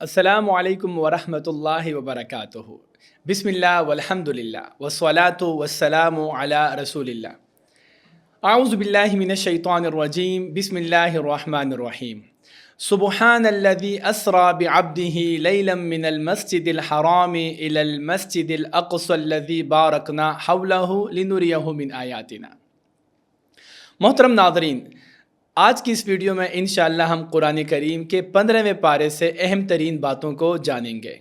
السلام علیکم ورحمۃ اللہ وبرکاتہ۔ بسم اللہ والحمد للہ والصلاۃ والسلام علی رسول اللہ۔ اعوذ باللہ من الشیطان الرجیم، بسم اللہ الرحمن الرحیم۔ سبحان الذی اسری بعبدہ لیلا من المسجد الحرام الی المسجد الاقصی الذی بارکنا حولہ لنریہ من آیاتنا۔ محترم ناظرین، آج کی اس ویڈیو میں انشاءاللہ ہم قرآن کریم کے 15ویں پارے سے اہم ترین باتوں کو جانیں گے۔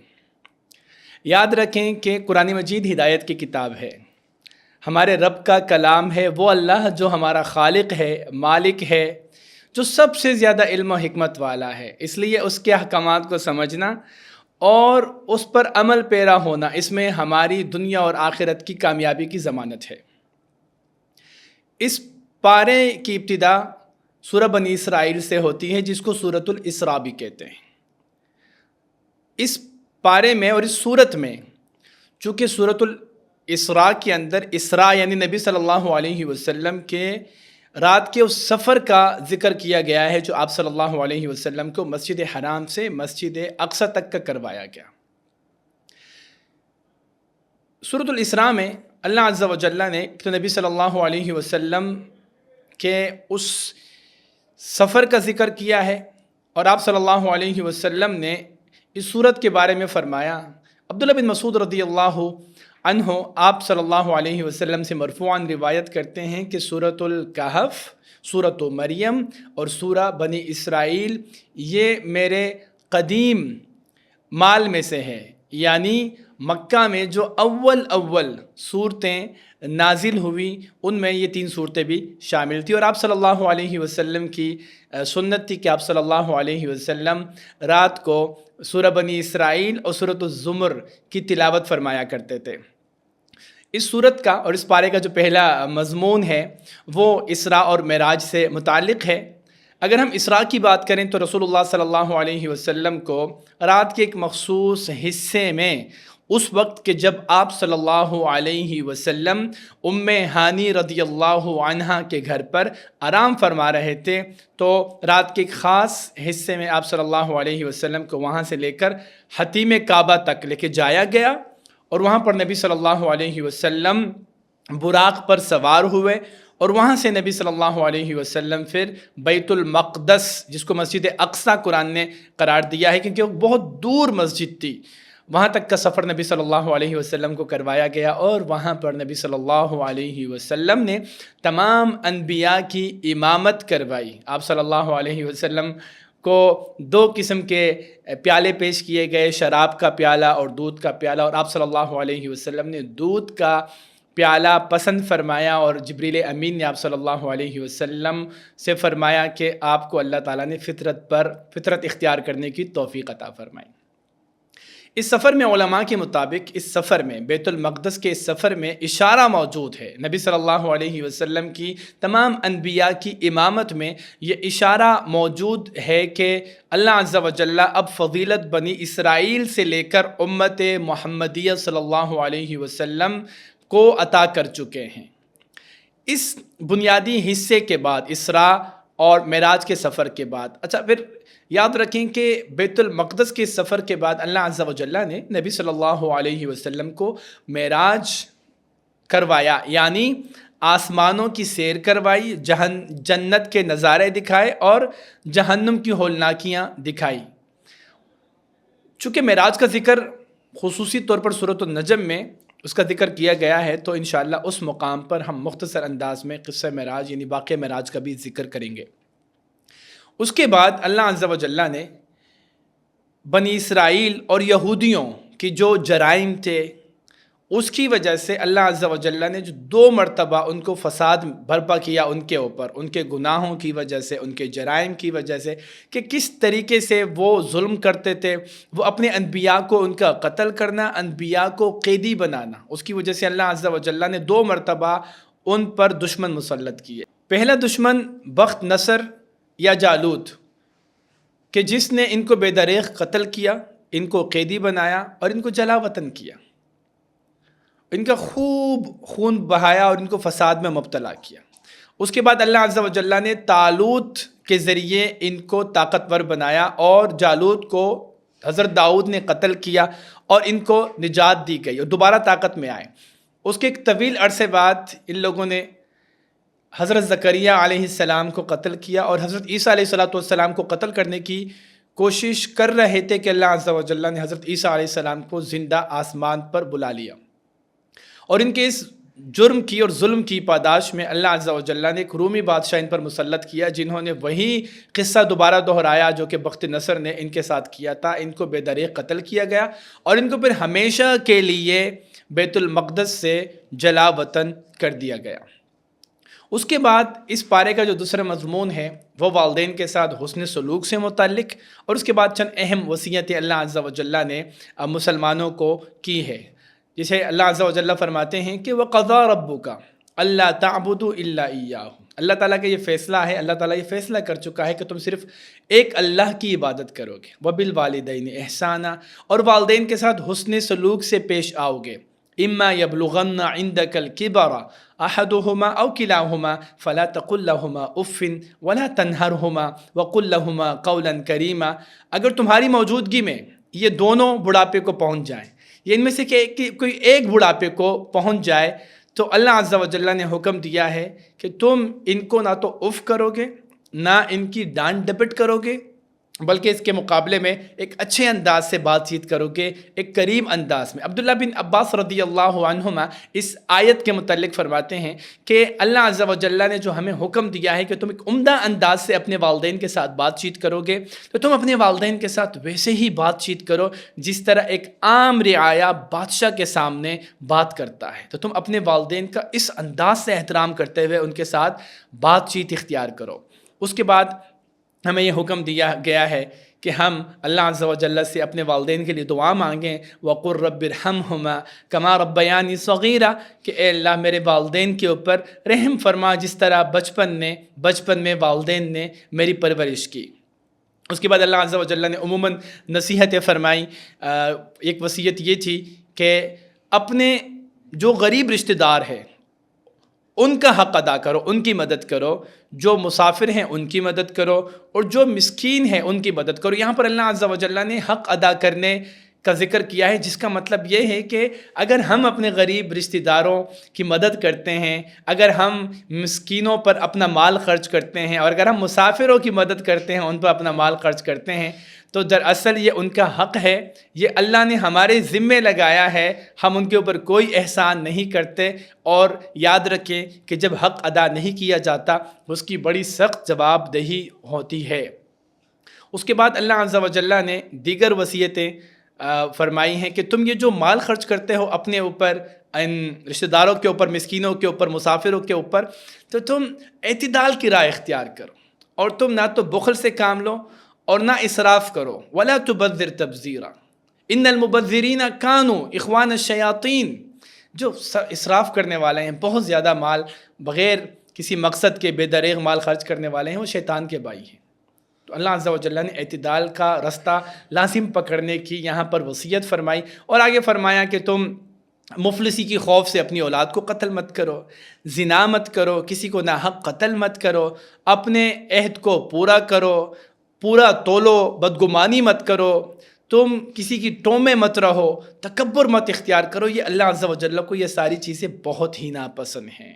یاد رکھیں کہ قرآن مجید ہدایت کی کتاب ہے، ہمارے رب کا کلام ہے، وہ اللہ جو ہمارا خالق ہے، مالک ہے، جو سب سے زیادہ علم و حکمت والا ہے۔ اس لیے اس کے احکامات کو سمجھنا اور اس پر عمل پیرا ہونا، اس میں ہماری دنیا اور آخرت کی کامیابی کی ضمانت ہے۔ اس پارے کی ابتدا سورہ بنی اسرائیل سے ہوتی ہے، جس کو سورۃ الاسراء بھی کہتے ہیں۔ اس پارے میں اور اس سورت میں چونکہ سورۃ الاسراء کے اندر اسراء یعنی نبی صلی اللہ علیہ وسلم کے رات کے اس سفر کا ذکر کیا گیا ہے جو آپ صلی اللہ علیہ وسلم کو مسجد حرام سے مسجد اقصی تک کا کروایا گیا۔ سورۃ الاسراء میں اللہ عز و جل نے تو نبی صلی اللہ علیہ وسلم کے اس سفر کا ذکر کیا ہے، اور آپ صلی اللہ علیہ وسلم نے اس صورت کے بارے میں فرمایا۔ عبداللہ بن مسعود رضی اللہ عنہ آپ صلی اللہ علیہ وسلم سے مرفوعاً روایت کرتے ہیں کہ سورۃ الکہف، سورۃ مریم اور سورہ بنی اسرائیل یہ میرے قدیم مال میں سے ہے، یعنی مکہ میں جو اول صورتیں نازل ہوئی ان میں یہ 3 صورتیں بھی شامل تھی، اور آپ صلی اللہ علیہ وسلم کی سنت تھی کہ آپ صلی اللہ علیہ وسلم رات کو سورہ بنی اسرائیل اور سورۃ الزمر کی تلاوت فرمایا کرتے تھے۔ اس سورت کا اور اس پارے کا جو پہلا مضمون ہے وہ اسراء اور معراج سے متعلق ہے۔ اگر ہم اسراء کی بات کریں تو رسول اللہ صلی اللہ علیہ وسلم کو رات کے ایک مخصوص حصے میں اس وقت کہ جب آپ صلی اللہ علیہ وسلم ام ہانی رضی اللہ عنہا کے گھر پر آرام فرما رہے تھے، تو رات کے ایک خاص حصے میں آپ صلی اللہ علیہ وسلم کو وہاں سے لے کر حتیم کعبہ تک لے کے جایا گیا، اور وہاں پر نبی صلی اللہ علیہ وسلم براق پر سوار ہوئے، اور وہاں سے نبی صلی اللہ علیہ وسلم پھر بیت المقدس، جس کو مسجد اقصی قرآن نے قرار دیا ہے کیونکہ وہ بہت دور مسجد تھی، وہاں تک کا سفر نبی صلی اللہ علیہ وسلم کو کروایا گیا، اور وہاں پر نبی صلی اللہ علیہ وسلم نے تمام انبیاء کی امامت کروائی۔ آپ صلی اللہ علیہ وسلم کو 2 قسم کے پیالے پیش کیے گئے، شراب کا پیالہ اور دودھ کا پیالہ، اور آپ صلی اللہ علیہ وسلم نے دودھ کا پیالہ پسند فرمایا، اور جبریل امین نے آپ صلی اللہ علیہ وسلم سے فرمایا کہ آپ کو اللہ تعالیٰ نے فطرت اختیار کرنے کی توفیق عطا فرمائی۔ اس سفر میں علماء کے مطابق اس سفر میں بیت المقدس کے اس سفر میں اشارہ موجود ہے، نبی صلی اللہ علیہ وسلم کی تمام انبیاء کی امامت میں یہ اشارہ موجود ہے کہ اللہ عز و جل اب فضیلت بنی اسرائیل سے لے کر امت محمدیہ صلی اللہ علیہ وسلم کو عطا کر چکے ہیں۔ اس بنیادی حصے کے بعد اسراء اور معراج کے سفر کے بعد پھر یاد رکھیں کہ بیت المقدس کے سفر کے بعد اللہ عز و جل نے نبی صلی اللہ علیہ وسلم کو معراج کروایا، یعنی آسمانوں کی سیر کروائی، جنت کے نظارے دکھائے اور جہنم کی ہولناکیاں دکھائی۔ چونکہ معراج کا ذکر خصوصی طور پر سورۃ النجم میں اس کا ذکر کیا گیا ہے، تو انشاءاللہ اس مقام پر ہم مختصر انداز میں قصہ معراج یعنی واقعہ معراج کا بھی ذکر کریں گے۔ اس کے بعد اللہ عز و جل نے بنی اسرائیل اور یہودیوں کی جو جرائم تھے اس کی وجہ سے اللہ عز و جل نے جو 2 مرتبہ ان کو فساد برپا کیا ان کے اوپر، ان کے گناہوں کی وجہ سے، ان کے جرائم کی وجہ سے، کہ کس طریقے سے وہ ظلم کرتے تھے، وہ اپنے انبیاء کو ان کا قتل کرنا، انبیاء کو قیدی بنانا، اس کی وجہ سے اللہ عز و جل نے 2 مرتبہ ان پر دشمن مسلط کیے۔ پہلا دشمن بخت نصر یا جالوت، کہ جس نے ان کو بے دریغ قتل کیا، ان کو قیدی بنایا اور ان کو جلا وطن کیا، ان کا خوب خون بہایا اور ان کو فساد میں مبتلا کیا۔ اس کے بعد اللہ عز و جل نے طالوت کے ذریعے ان کو طاقتور بنایا اور جالوت کو حضرت داؤد نے قتل کیا اور ان کو نجات دی گئی اور دوبارہ طاقت میں آئے۔ اس کے ایک طویل عرصے بعد ان لوگوں نے حضرت زکریا علیہ السلام کو قتل کیا اور حضرت عیسیٰ علیہ السلام کو قتل کرنے کی کوشش کر رہے تھے کہ اللہ عز و جل نے حضرت عیسیٰ علیہ السلام کو زندہ آسمان پر بلا لیا، اور ان کے اس جرم کی اور ظلم کی پاداش میں اللہ عز و جل نے ایک رومی بادشاہ ان پر مسلط کیا، جنہوں نے وہی قصہ دوبارہ دہرایا جو کہ بخت نصر نے ان کے ساتھ کیا تھا۔ ان کو بے دریغ قتل کیا گیا اور ان کو پھر ہمیشہ کے لیے بیت المقدس سے جلا وطن کر دیا گیا۔ اس کے بعد اس پارے کا جو دوسرا مضمون ہے وہ والدین کے ساتھ حسن سلوک سے متعلق، اور اس کے بعد چند اہم وصیتیں اللہ عز و جل نے مسلمانوں کو کی ہے، جسے اللہ عز و جل فرماتے ہیں کہ وَقَضَىٰ رَبُّكَ أَلَّا تَعْبُدُوا إِلَّا إِيَّاهُ۔ اللہ تعالیٰ کا یہ فیصلہ ہے، اللہ تعالیٰ یہ فیصلہ کر چکا ہے کہ تم صرف ایک اللہ کی عبادت کرو گے، وَبِالْوَالِدَيْنِ إِحْسَانًا، اور والدین کے ساتھ حسن سلوک سے پیش آؤ گے۔ إِمَّا يَبْلُغَنَّ عِنْدَكَ الْكِبَرَ أَحَدُهُمَا أَوْ كِلَاهُمَا فَلَا تَقُل لَّهُمَا أُفٍّ وَلَا تَنْهَرْهُمَا وَقُل لَّهُمَا قَوْلًا كَرِيمًا۔ اگر تمہاری موجودگی میں یہ دونوں بڑھاپے کو پہنچ جائیں، یہ ان میں سے کوئی ایک بڑھاپے کو پہنچ جائے، تو اللہ عز و جل نے حکم دیا ہے کہ تم ان کو نہ تو اف کرو گے، نہ ان کی ڈانٹ ڈپٹ کرو گے، بلکہ اس کے مقابلے میں ایک اچھے انداز سے بات چیت کرو گے، ایک کریم انداز میں۔ عبداللہ بن عباس رضی اللہ عنہما اس آیت کے متعلق فرماتے ہیں کہ اللہ عز و جل نے جو ہمیں حکم دیا ہے کہ تم ایک عمدہ انداز سے اپنے والدین کے ساتھ بات چیت کرو گے، تو تم اپنے والدین کے ساتھ ویسے ہی بات چیت کرو جس طرح ایک عام رعایا بادشاہ کے سامنے بات کرتا ہے۔ تو تم اپنے والدین کا اس انداز سے احترام کرتے ہوئے ان کے ساتھ بات چیت اختیار کرو۔ اس کے بعد ہمیں یہ حکم دیا گیا ہے کہ ہم اللہ عز و جل سے اپنے والدین کے لیے دعا مانگیں، وَقُلْ رَبِّ ارْحَمْهُمَا كَمَا رَبَّيَانِي صَغِيرًا، کہ اے اللہ میرے والدین کے اوپر رحم فرما جس طرح بچپن میں والدین نے میری پرورش کی۔ اس کے بعد اللہ عز و جل نے عموماً نصیحتیں فرمائی۔ ایک وصیت یہ تھی کہ اپنے جو غریب رشتہ دار ہیں ان کا حق ادا کرو، ان کی مدد کرو، جو مسافر ہیں ان کی مدد کرو، اور جو مسکین ہیں ان کی مدد کرو۔ یہاں پر اللہ عز و جل نے حق ادا کرنے کا ذکر کیا ہے، جس کا مطلب یہ ہے کہ اگر ہم اپنے غریب رشتہ داروں کی مدد کرتے ہیں، اگر ہم مسکینوں پر اپنا مال خرچ کرتے ہیں، اور اگر ہم مسافروں کی مدد کرتے ہیں، ان پر اپنا مال خرچ کرتے ہیں، تو دراصل یہ ان کا حق ہے، یہ اللہ نے ہمارے ذمے لگایا ہے، ہم ان کے اوپر کوئی احسان نہیں کرتے۔ اور یاد رکھیں کہ جب حق ادا نہیں کیا جاتا اس کی بڑی سخت جواب دہی ہوتی ہے۔ اس کے بعد اللہ عز و جل نے دیگر وصیتیں فرمائی ہیں کہ تم یہ جو مال خرچ کرتے ہو اپنے اوپر، ان رشتہ داروں کے اوپر، مسکینوں کے اوپر، مسافروں کے اوپر، تو تم اعتدال کی راہ اختیار کرو، اور تم نہ تو بخل سے کام لو اور نہ اسراف کرو۔ وَلَا تُبَذِّرْ تَبْذِيرًا إِنَّ الْمُبَذِّرِينَ كَانُوا إِخْوَانَ الشَّيَاطِينَ۔ جو اسراف کرنے والے ہیں، بہت زیادہ مال بغیر کسی مقصد کے بے دریغ مال خرچ کرنے والے ہیں، وہ شیطان کے بھائی ہیں۔ تو اللہ عز و جل نے اعتدال کا رستہ لازم پکڑنے کی یہاں پر وصیت فرمائی، اور آگے فرمایا کہ تم مفلسی کی خوف سے اپنی اولاد کو قتل مت کرو، زنا مت کرو، کسی کو ناحق قتل مت کرو، اپنے عہد کو پورا کرو، پورا تولو، بدگمانی مت کرو، تم کسی کی ٹوم میں مت رہو، تکبر مت اختیار کرو۔ یہ اللہ عز و جل کو یہ ساری چیزیں بہت ہی ناپسند ہیں۔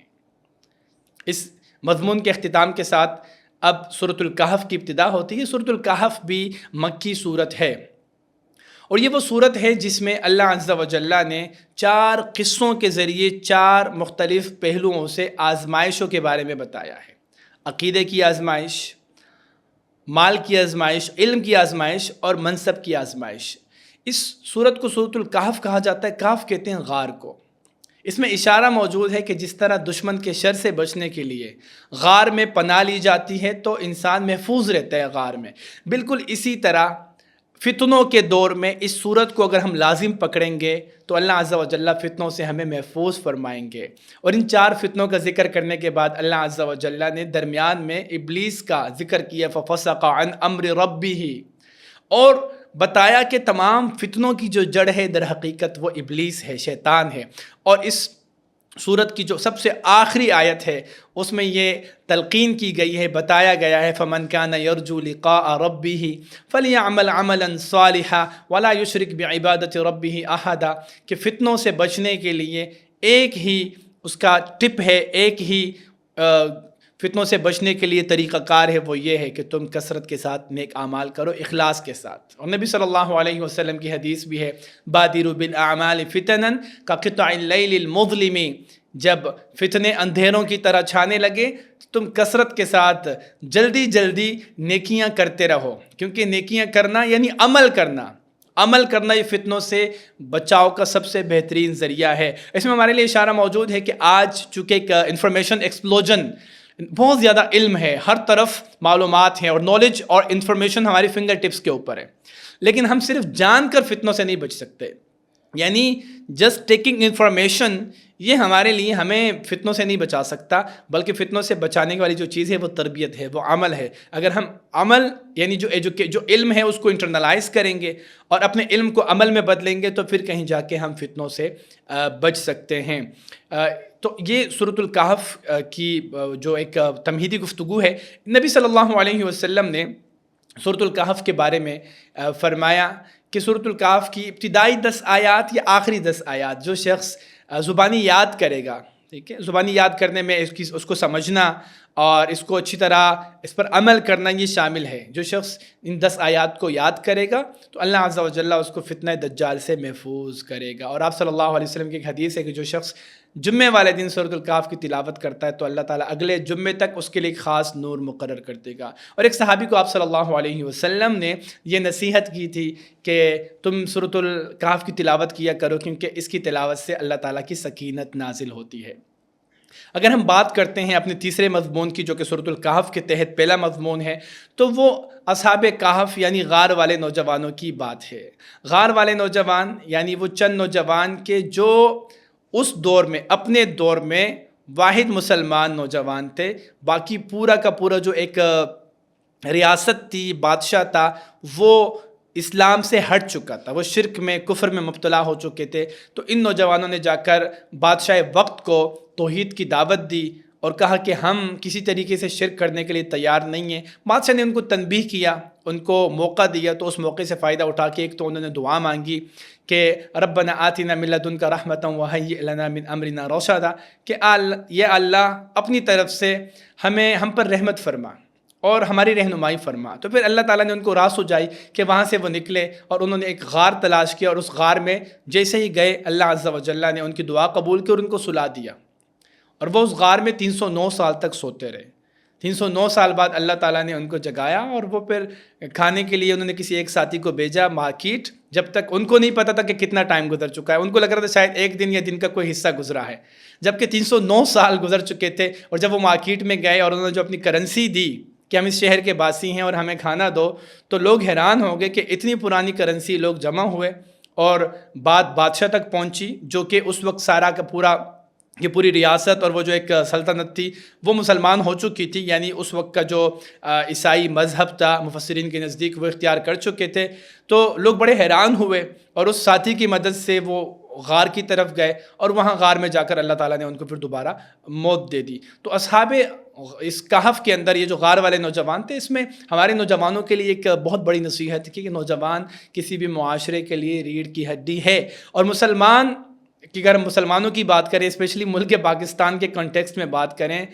اس مضمون کے اختتام کے ساتھ اب سورۃ الکہف کی ابتدا ہوتی ہے۔ سورۃ الکہف بھی مکی سورت ہے، اور یہ وہ سورت ہے جس میں اللہ عز و جل نے 4 قصوں کے ذریعے 4 مختلف پہلوؤں سے آزمائشوں کے بارے میں بتایا ہے۔ عقیدے کی آزمائش، مال کی آزمائش، علم کی آزمائش، اور منصب کی آزمائش۔ اس سورت کو سورۃ الکہف کہا جاتا ہے، کہف کہتے ہیں غار کو۔ اس میں اشارہ موجود ہے کہ جس طرح دشمن کے شر سے بچنے کے لیے غار میں پناہ لی جاتی ہے تو انسان محفوظ رہتا ہے غار میں، بالکل اسی طرح فتنوں کے دور میں اس صورت کو اگر ہم لازم پکڑیں گے تو اللہ عز و جل فتنوں سے ہمیں محفوظ فرمائیں گے۔ اور ان 4 فتنوں کا ذکر کرنے کے بعد اللہ عز و جل نے درمیان میں ابلیس کا ذکر کیا، فَفَسَقَ عَنْ أَمْرِ رَبِّهِ، اور بتایا کہ تمام فتنوں کی جو جڑ ہے در حقیقت وہ ابلیس ہے، شیطان ہے۔ اور اس سورت کی جو سب سے آخری آیت ہے اس میں یہ تلقین کی گئی ہے، بتایا گیا ہے فَمَنْ كَانَ يَرْجُو لِقَاءَ رَبِّهِ فَلْيَعْمَلْ عَمَلًا صَالِحًا وَلَا يُشْرِكْ بِعِبَادَةِ رَبِّهِ أَحَدًا، کہ فتنوں سے بچنے کے لیے ایک ہی اس کا ٹپ ہے، ایک ہی فتنوں سے بچنے کے لیے طریقہ کار ہے، وہ یہ ہے کہ تم کثرت کے ساتھ نیک اعمال کرو، اخلاص کے ساتھ۔ اور نبی صلی اللہ علیہ وسلم کی حدیث بھی ہے بادروا بالاعمال فتنا كقطع اللیل المظلم، جب فتنے اندھیروں کی طرح چھانے لگے تم کثرت کے ساتھ جلدی جلدی نیکیاں کرتے رہو، کیونکہ نیکیاں کرنا یعنی عمل کرنا یہ فتنوں سے بچاؤ کا سب سے بہترین ذریعہ ہے۔ اس میں ہمارے لیے اشارہ موجود ہے کہ آج چونکہ ایک انفارمیشن ایکسپلوژن، بہت زیادہ علم ہے، ہر طرف معلومات ہیں اور نالج اور انفارمیشن ہماری فنگر ٹپس کے اوپر ہے، لیکن ہم صرف جان کر فتنوں سے نہیں بچ سکتے، یعنی جسٹ ٹیکنگ انفارمیشن یہ ہمارے لیے ہمیں فتنوں سے نہیں بچا سکتا، بلکہ فتنوں سے بچانے والی جو چیز ہے وہ تربیت ہے، وہ عمل ہے۔ اگر ہم عمل یعنی جو علم ہے اس کو انٹرنلائز کریں گے اور اپنے علم کو عمل میں بدلیں گے تو پھر کہیں جا کے ہم فتنوں سے بچ سکتے ہیں۔ تو یہ سورۃ الکہف کی جو ایک تمہیدی گفتگو ہے، نبی صلی اللہ علیہ وسلم نے سورۃ الکہف کے بارے میں فرمایا کہ سورۃ الکہف کی ابتدائی 10 آیات یا آخری 10 آیات جو شخص زبانی یاد کرے گا، ٹھیک ہے، زبانی یاد کرنے میں اس کو سمجھنا اور اس کو اچھی طرح اس پر عمل کرنا یہ شامل ہے۔ جو شخص ان 10 آیات کو یاد کرے گا تو اللہ عز و جل اس کو فتنہ دجال سے محفوظ کرے گا۔ اور آپ صلی اللہ علیہ وسلم کی ایک حدیث ہے کہ جو شخص جمعے والے دن سورۃ الکہف کی تلاوت کرتا ہے تو اللہ تعالیٰ اگلے جمعے تک اس کے لیے ایک خاص نور مقرر کر دے گا۔ اور ایک صحابی کو آپ صلی اللہ علیہ وسلم نے یہ نصیحت کی تھی کہ تم سورۃ الکہف کی تلاوت کیا کرو، کیونکہ اس کی تلاوت سے اللہ تعالیٰ کی سکینت نازل ہوتی ہے۔ اگر ہم بات کرتے ہیں اپنے تیسرے مضمون کی جو کہ سورۃ الکہف کے تحت پہلا مضمون ہے، تو وہ اصحاب کہف یعنی غار والے نوجوانوں کی بات ہے۔ غار والے نوجوان یعنی وہ چند نوجوان کے جو اس دور میں، اپنے دور میں واحد مسلمان نوجوان تھے، باقی پورا کا پورا جو ایک ریاست تھی، بادشاہ تھا، وہ اسلام سے ہٹ چکا تھا، وہ شرک میں، کفر میں مبتلا ہو چکے تھے۔ تو ان نوجوانوں نے جا کر بادشاہ وقت کو توحید کی دعوت دی اور کہا کہ ہم کسی طریقے سے شرک کرنے کے لیے تیار نہیں ہیں۔ بادشاہ نے ان کو تنبیہ کیا، ان کو موقع دیا، تو اس موقع سے فائدہ اٹھا کے ایک تو انہوں نے دعا مانگی کہ ربنا آتنا من لدنک رحمتا وہیئ لنا من امرنا رشدا، کہ یہ اللہ اپنی طرف سے ہم پر رحمت فرما اور ہماری رہنمائی فرما۔ تو پھر اللہ تعالیٰ نے ان کو راہ سجائی کہ وہاں سے وہ نکلے اور انہوں نے ایک غار تلاش کیا، اور اس غار میں جیسے ہی گئے اللہ عز و جل نے ان کی دعا قبول کی اور ان کو سلا دیا، اور وہ اس غار میں 309 سال تک سوتے رہے۔ 309 سال بعد اللہ تعالیٰ نے ان کو جگایا اور وہ پھر کھانے کے لیے انہوں نے کسی ایک ساتھی کو بھیجا مارکیٹ، جب تک ان کو نہیں پتا تھا کہ کتنا ٹائم گزر چکا ہے، ان کو لگ رہا تھا شاید ایک دن یا دن کا کوئی حصہ گزرا ہے، جبکہ 309 سال گزر چکے تھے۔ اور جب وہ مارکیٹ میں گئے اور انہوں نے جو اپنی کرنسی دی کہ ہم اس شہر کے باسی ہیں اور ہمیں کھانا دو، تو لوگ حیران ہو گئے کہ اتنی پرانی کرنسی، لوگ جمع ہوئے اور بات بادشاہ تک پہنچی، جو کہ اس وقت سارا کا پورا یہ پوری ریاست اور وہ جو ایک سلطنت تھی وہ مسلمان ہو چکی تھی، یعنی اس وقت کا جو عیسائی مذہب تھا مفسرین کے نزدیک وہ اختیار کر چکے تھے۔ تو لوگ بڑے حیران ہوئے اور اس ساتھی کی مدد سے وہ غار کی طرف گئے اور وہاں غار میں جا کر اللہ تعالیٰ نے ان کو پھر دوبارہ موت دے دی۔ تو اصحاب اس کہف کے اندر یہ جو غار والے نوجوان تھے، اس میں ہمارے نوجوانوں کے لیے ایک بہت بڑی نصیحت ہے کہ نوجوان کسی بھی معاشرے کے لیے ریڑھ کی ہڈی ہے، اور مسلمان کہ اگر ہم مسلمانوں کی بات کریں، اسپیشلی ملک پاکستان کے کنٹیکسٹ میں بات کریں،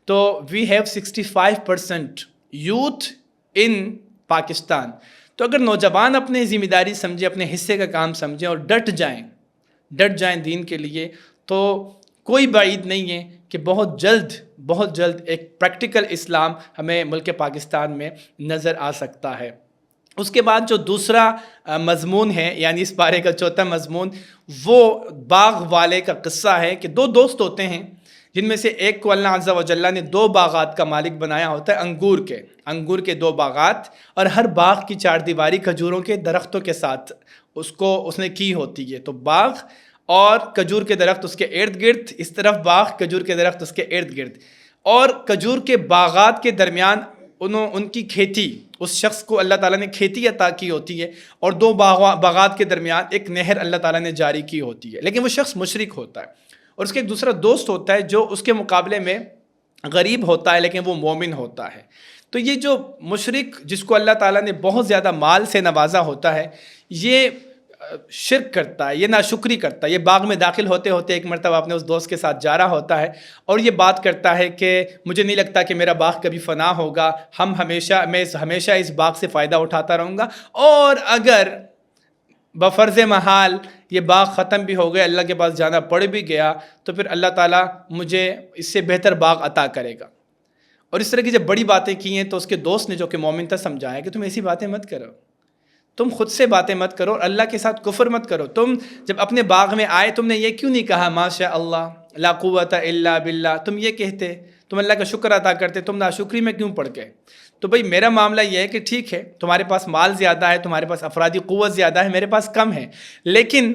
تو وی ہیو 65% یوتھ ان پاکستان۔ تو اگر نوجوان اپنے ذمہ داری سمجھیں، اپنے حصے کا کام سمجھیں اور ڈٹ جائیں دین کے لیے، تو کوئی بعید نہیں ہے کہ بہت جلد ایک پریکٹیکل اسلام ہمیں ملک پاکستان میں نظر آ سکتا ہے۔ اس کے بعد جو دوسرا مضمون ہے، یعنی اس پارے کا چوتھا مضمون، وہ باغ والے کا قصہ ہے کہ 2 دوست ہوتے ہیں جن میں سے ایک کو اللہ عز و جل نے 2 باغات کا مالک بنایا ہوتا ہے، انگور کے 2 باغات، اور ہر باغ کی 4 دیواری کھجوروں کے درختوں کے ساتھ اس نے کی ہوتی ہے۔ تو باغ اور کھجور کے درخت اس کے ارد گرد، اس طرف باغ، کھجور کے درخت اس کے ارد گرد، اور کھجور کے باغات کے درمیان ان کی کھیتی، اس شخص کو اللہ تعالیٰ نے کھیتی عطا کی ہوتی ہے، اور 2 باغات کے درمیان ایک نہر اللہ تعالیٰ نے جاری کی ہوتی ہے، لیکن وہ شخص مشرک ہوتا ہے۔ اور اس کے ایک دوسرا دوست ہوتا ہے جو اس کے مقابلے میں غریب ہوتا ہے لیکن وہ مومن ہوتا ہے۔ تو یہ جو مشرک جس کو اللہ تعالیٰ نے بہت زیادہ مال سے نوازا ہوتا ہے، یہ شرک کرتا ہے، یہ ناشکری کرتا ہے۔ یہ باغ میں داخل ہوتے ہوتے ایک مرتبہ اپنے اس دوست کے ساتھ جا رہا ہوتا ہے اور یہ بات کرتا ہے کہ مجھے نہیں لگتا کہ میرا باغ کبھی فنا ہوگا، میں ہمیشہ اس باغ سے فائدہ اٹھاتا رہوں گا، اور اگر بفرض محال یہ باغ ختم بھی ہو گیا، اللہ کے پاس جانا پڑ بھی گیا، تو پھر اللہ تعالیٰ مجھے اس سے بہتر باغ عطا کرے گا۔ اور اس طرح کی جب بڑی باتیں کی ہیں تو اس کے دوست نے جو کہ مومن تھا سمجھایا کہ تم ایسی باتیں مت کرو، تم خود سے باتیں مت کرو اور اللہ کے ساتھ کفر مت کرو۔ تم جب اپنے باغ میں آئے تم نے یہ کیوں نہیں کہا ماشاء اللہ لا قوت الا باللہ، تم یہ کہتے، تم اللہ کا شکر ادا کرتے، تم ناشکری میں کیوں پڑ گئے؟ تو بھئی میرا معاملہ یہ ہے کہ ٹھیک ہے تمہارے پاس مال زیادہ ہے، تمہارے پاس افرادی قوت زیادہ ہے، میرے پاس کم ہے، لیکن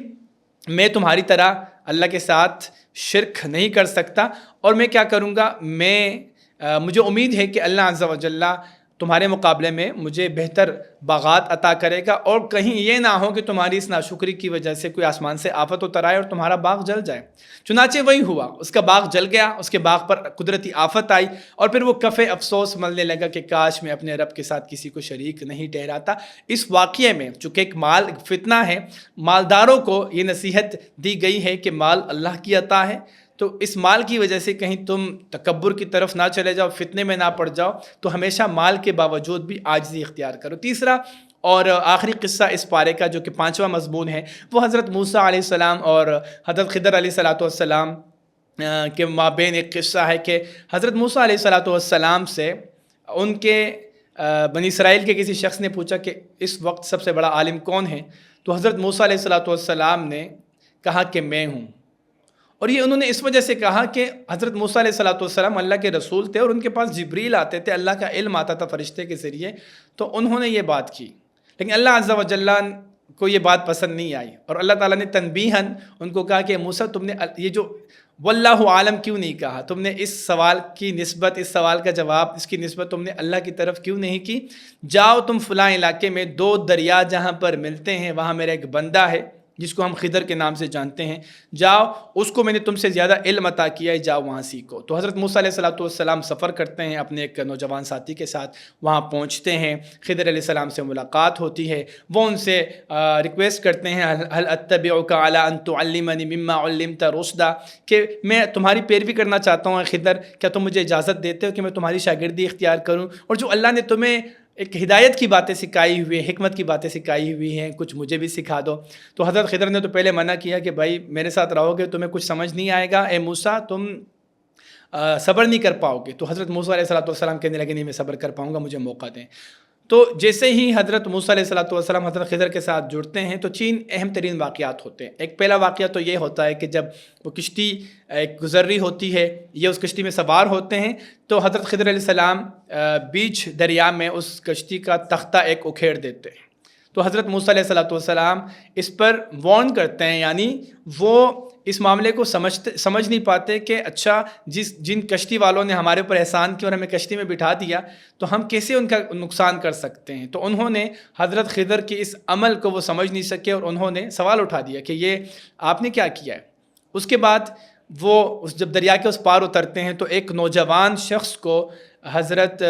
میں تمہاری طرح اللہ کے ساتھ شرک نہیں کر سکتا، اور میں کیا کروں گا، مجھے امید ہے کہ اللہ عز و جل تمہارے مقابلے میں مجھے بہتر باغات عطا کرے گا، اور کہیں یہ نہ ہو کہ تمہاری اس ناشکری کی وجہ سے کوئی آسمان سے آفت اتر آئے اور تمہارا باغ جل جائے۔ چنانچہ وہی ہوا، اس کا باغ جل گیا، اس کے باغ پر قدرتی آفت آئی، اور پھر وہ کفِ افسوس ملنے لگا کہ کاش میں اپنے رب کے ساتھ کسی کو شریک نہیں ٹھہراتا۔ اس واقعے میں چونکہ ایک فتنہ ہے، مالداروں کو یہ نصیحت دی گئی ہے کہ مال اللہ کی عطا ہے، تو اس مال کی وجہ سے کہیں تم تکبر کی طرف نہ چلے جاؤ، فتنے میں نہ پڑ جاؤ، تو ہمیشہ مال کے باوجود بھی عاجزی اختیار کرو۔ تیسرا اور آخری قصہ اس پارے کا جو کہ 5واں مضمون ہے، وہ حضرت موسیٰ علیہ السلام اور حضرت خضر علیہ السلام کے مابین ایک قصہ ہے کہ حضرت موسیٰ علیہ السلام سے ان کے بنی اسرائیل کے کسی شخص نے پوچھا کہ اس وقت سب سے بڑا عالم کون ہے؟ تو حضرت موسیٰ علیہ السلام نے کہا کہ میں ہوں۔ اور یہ انہوں نے اس وجہ سے کہا کہ حضرت موسیٰ علیہ السلام اللہ کے رسول تھے اور ان کے پاس جبریل آتے تھے، اللہ کا علم آتا تھا فرشتے کے ذریعے، تو انہوں نے یہ بات کی، لیکن اللہ عز و جل کو یہ بات پسند نہیں آئی، اور اللہ تعالیٰ نے تنبیہاً ان کو کہا کہ موسیٰ تم نے یہ جو واللہ عالم کیوں نہیں کہا، تم نے اس سوال کی نسبت، اس سوال کا جواب، اس کی نسبت تم نے اللہ کی طرف کیوں نہیں کی؟ جاؤ تم فلاں علاقے میں 2 دریا جہاں پر ملتے ہیں وہاں میرا ایک بندہ ہے جس کو ہم خضر کے نام سے جانتے ہیں، جاؤ اس کو میں نے تم سے زیادہ علم عطا کیا ہے، جاؤ وہاں سیکھو۔ تو حضرت موسیٰ علیہ السلام سفر کرتے ہیں اپنے ایک نوجوان ساتھی کے ساتھ، وہاں پہنچتے ہیں، خضر علیہ السلام سے ملاقات ہوتی ہے، وہ ان سے ریکویسٹ کرتے ہیں هل اتبعک علی ان تعلمنی مما علمت رشدا، کہ میں تمہاری پیروی کرنا چاہتا ہوں خضر، کیا تم مجھے اجازت دیتے ہو کہ میں تمہاری شاگردی اختیار کروں، اور جو اللہ نے تمہیں ایک ہدایت کی باتیں سکھائی ہوئی ہیں، حکمت کی باتیں سکھائی ہوئی ہیں، کچھ مجھے بھی سکھا دو۔ تو حضرت خضر نے تو پہلے منع کیا کہ بھائی میرے ساتھ رہو گے تمہیں کچھ سمجھ نہیں آئے گا، اے موسیٰ تم صبر نہیں کر پاؤ گے۔ تو حضرت موسیٰ علیہ السلام کہنے لگے نہیں میں صبر کر پاؤں گا، مجھے موقع دیں۔ تو جیسے ہی حضرت موسیٰ علیہ السلام حضرت خضر کے ساتھ جڑتے ہیں تو 3 اہم ترین واقعات ہوتے ہیں۔ ایک پہلا واقعہ تو یہ ہوتا ہے کہ جب وہ کشتی ایک گزر رہی ہوتی ہے، یہ اس کشتی میں سوار ہوتے ہیں، تو حضرت خضر علیہ السلام بیچ دریا میں اس کشتی کا تختہ ایک اکھیڑ دیتے ہیں۔ تو حضرت موسیٰ علیہ السلام اس پر وارن کرتے ہیں، یعنی وہ اس معاملے کو سمجھ نہیں پاتے کہ اچھا جن کشتی والوں نے ہمارے اوپر احسان کیا اور ہمیں کشتی میں بٹھا دیا تو ہم کیسے ان کا نقصان کر سکتے ہیں۔ تو انہوں نے حضرت خضر کی اس عمل کو وہ سمجھ نہیں سکے اور انہوں نے سوال اٹھا دیا کہ یہ آپ نے کیا کیا ہے۔ اس کے بعد وہ جب دریا کے اس پار اترتے ہیں تو ایک نوجوان شخص کو حضرت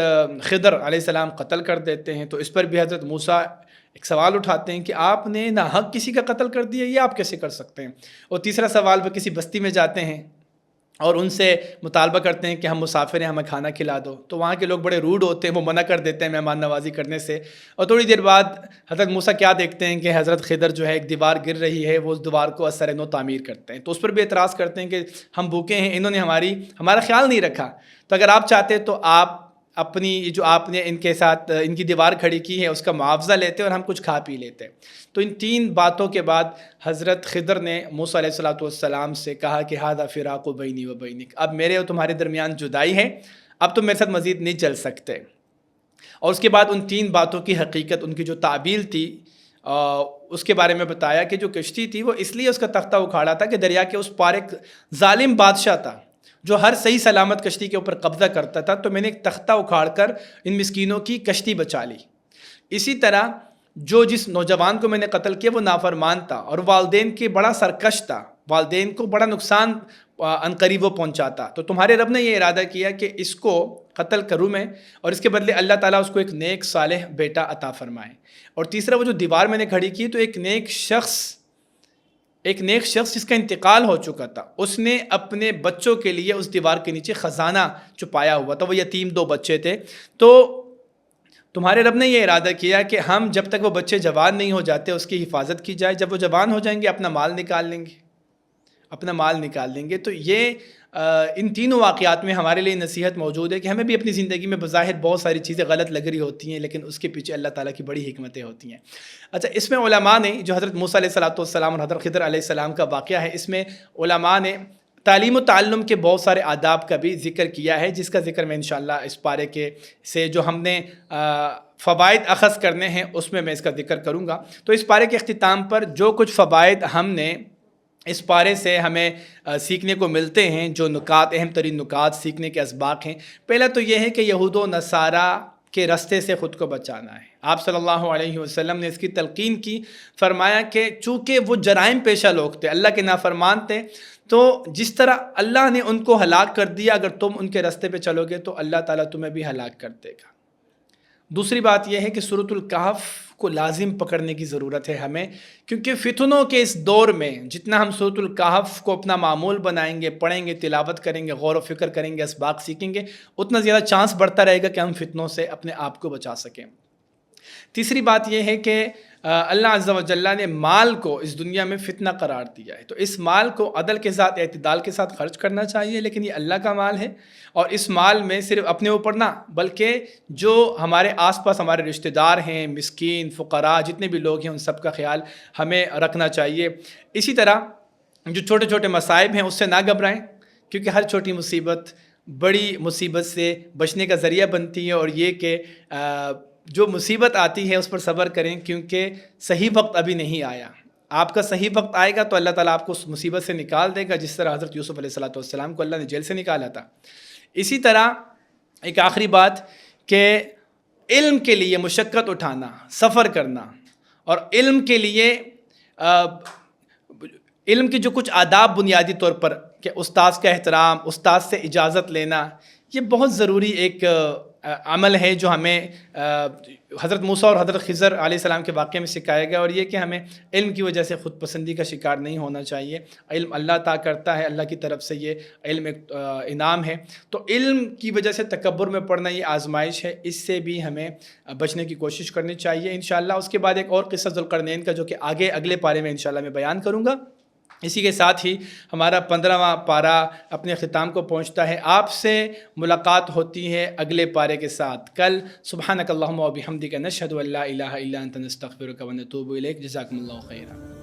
خضر علیہ السلام قتل کر دیتے ہیں۔ تو اس پر بھی حضرت موسیٰ ایک سوال اٹھاتے ہیں کہ آپ نے ناحق کسی کا قتل کر دیا، یہ آپ کیسے کر سکتے ہیں؟ اور تیسرا سوال وہ کسی بستی میں جاتے ہیں اور ان سے مطالبہ کرتے ہیں کہ ہم مسافر ہیں، ہمیں کھانا کھلا دو۔ تو وہاں کے لوگ بڑے روڈ ہوتے ہیں، وہ منع کر دیتے ہیں مہمان نوازی کرنے سے۔ اور تھوڑی دیر بعد حضرت موسیٰ کیا دیکھتے ہیں کہ حضرت خضر جو ہے ایک دیوار گر رہی ہے، وہ اس دیوار کو اثر نو تعمیر کرتے ہیں۔ تو اس پر بھی اعتراض کرتے ہیں کہ ہم بھوکے ہیں، انہوں نے ہمارا خیال نہیں رکھا، تو اگر آپ چاہتے تو آپ اپنی جو آپ نے ان کے ساتھ ان کی دیوار کھڑی کی ہے اس کا معاوضہ لیتے اور ہم کچھ کھا پی لیتے۔ تو ان 3 باتوں کے بعد حضرت خضر نے موسیٰ علیہ السلام سے کہا کہ ھذا فراق بینی و بینک، اب میرے اور تمہارے درمیان جدائی ہے، اب تم میرے ساتھ مزید نہیں چل سکتے۔ اور اس کے بعد ان 3 باتوں کی حقیقت، ان کی جو تعبیل تھی اس کے بارے میں بتایا کہ جو کشتی تھی وہ اس لیے اس کا تختہ اکھاڑا تھا کہ دریا کے اس پار ایک ظالم بادشاہ تھا جو ہر صحیح سلامت کشتی کے اوپر قبضہ کرتا تھا، تو میں نے ایک تختہ اکھاڑ کر ان مسکینوں کی کشتی بچا لی۔ اسی طرح جس نوجوان کو میں نے قتل کیا وہ نافرمان تھا اور والدین کے بڑا سرکش تھا، والدین کو بڑا نقصان عنقریب وہ پہنچاتا. تو تمہارے رب نے یہ ارادہ کیا کہ اس کو قتل کروں میں اور اس کے بدلے اللہ تعالیٰ اس کو ایک نیک صالح بیٹا عطا فرمائے. اور تیسرا وہ جو دیوار میں نے کھڑی کی تو ایک نیک شخص جس کا انتقال ہو چکا تھا, اس نے اپنے بچوں کے لیے اس دیوار کے نیچے خزانہ چھپایا ہوا تھا. وہ یتیم 2 بچے تھے. تو تمہارے رب نے یہ ارادہ کیا کہ ہم جب تک وہ بچے جوان نہیں ہو جاتے اس کی حفاظت کی جائے. جب وہ جوان ہو جائیں گے اپنا مال نکال لیں گے. تو یہ ان تینوں واقعات میں ہمارے لیے نصیحت موجود ہے کہ ہمیں بھی اپنی زندگی میں بظاہر بہت ساری چیزیں غلط لگ رہی ہوتی ہیں, لیکن اس کے پیچھے اللہ تعالیٰ کی بڑی حکمتیں ہوتی ہیں. اچھا, اس میں علماء نے جو حضرت موسیٰ علیہ السلام اور حضرت خضر علیہ السلام کا واقعہ ہے, اس میں علماء نے تعلیم و تعلم کے بہت سارے آداب کا بھی ذکر کیا ہے, جس کا ذکر میں انشاءاللہ اس پارے کے سے جو ہم نے فوائد اخذ کرنے ہیں اس میں اس کا ذکر کروں گا. تو اس پارے کے اختتام پر جو کچھ فوائد ہم نے اس پارے سے ہمیں سیکھنے کو ملتے ہیں, جو نکات اہم ترین نکات سیکھنے کے اسباق ہیں, پہلا تو یہ ہے کہ یہود و نصارہ کے رستے سے خود کو بچانا ہے. آپ صلی اللہ علیہ وسلم نے اس کی تلقین کی, فرمایا کہ چونکہ وہ جرائم پیشہ لوگ تھے, اللہ کے نافرمان تھے, تو جس طرح اللہ نے ان کو ہلاک کر دیا, اگر تم ان کے رستے پہ چلو گے تو اللہ تعالیٰ تمہیں بھی ہلاک کر دے گا. دوسری بات یہ ہے کہ سورۃ الکہف کو لازم پکڑنے کی ضرورت ہے ہمیں, کیونکہ فتنوں کے اس دور میں جتنا ہم سورۃ الکہف کو اپنا معمول بنائیں گے, پڑھیں گے, تلاوت کریں گے, غور و فکر کریں گے, اسباق سیکھیں گے, اتنا زیادہ چانس بڑھتا رہے گا کہ ہم فتنوں سے اپنے آپ کو بچا سکیں. تیسری بات یہ ہے کہ اللہ عز و جل نے مال کو اس دنیا میں فتنہ قرار دیا ہے, تو اس مال کو عدل کے ساتھ, اعتدال کے ساتھ خرچ کرنا چاہیے. لیکن یہ اللہ کا مال ہے اور اس مال میں صرف اپنے اوپر نہ بلکہ جو ہمارے آس پاس ہمارے رشتہ دار ہیں, مسکین, فقراء, جتنے بھی لوگ ہیں, ان سب کا خیال ہمیں رکھنا چاہیے. اسی طرح جو چھوٹے چھوٹے مصائب ہیں اس سے نہ گھبرائیں, کیونکہ ہر چھوٹی مصیبت بڑی مصیبت سے بچنے کا ذریعہ بنتی ہے. اور یہ کہ جو مصیبت آتی ہے اس پر صبر کریں, کیونکہ صحیح وقت ابھی نہیں آیا. آپ کا صحیح وقت آئے گا تو اللہ تعالیٰ آپ کو اس مصیبت سے نکال دے گا, جس طرح حضرت یوسف علیہ السلام کو اللہ نے جیل سے نکالا تھا. اسی طرح ایک آخری بات کہ علم کے لیے مشقت اٹھانا, سفر کرنا, اور علم کے لیے علم کے جو کچھ آداب بنیادی طور پر کہ استاذ کا احترام, استاذ سے اجازت لینا, یہ بہت ضروری ایک عمل ہے جو ہمیں حضرت موسیٰ اور حضرت خضر علیہ السلام کے واقعے میں سکھایا گیا. اور یہ کہ ہمیں علم کی وجہ سے خود پسندی کا شکار نہیں ہونا چاہیے. علم اللہ عطا کرتا ہے, اللہ کی طرف سے یہ علم ایک انعام ہے. تو علم کی وجہ سے تکبر میں پڑنا یہ آزمائش ہے, اس سے بھی ہمیں بچنے کی کوشش کرنی چاہیے انشاءاللہ. اس کے بعد ایک اور قصہ ذوالقرنین کا جو کہ اگلے پارے میں انشاءاللہ میں بیان کروں گا. اسی کے ساتھ ہی ہمارا 15واں پارہ اپنے اختتام کو پہنچتا ہے. آپ سے ملاقات ہوتی ہے اگلے پارے کے ساتھ کل. سبحانک اللہم و بحمدک نشہد ان لا الہ الا انت نستغفرک و نتوب الیک. جزاکم اللہ خیرا.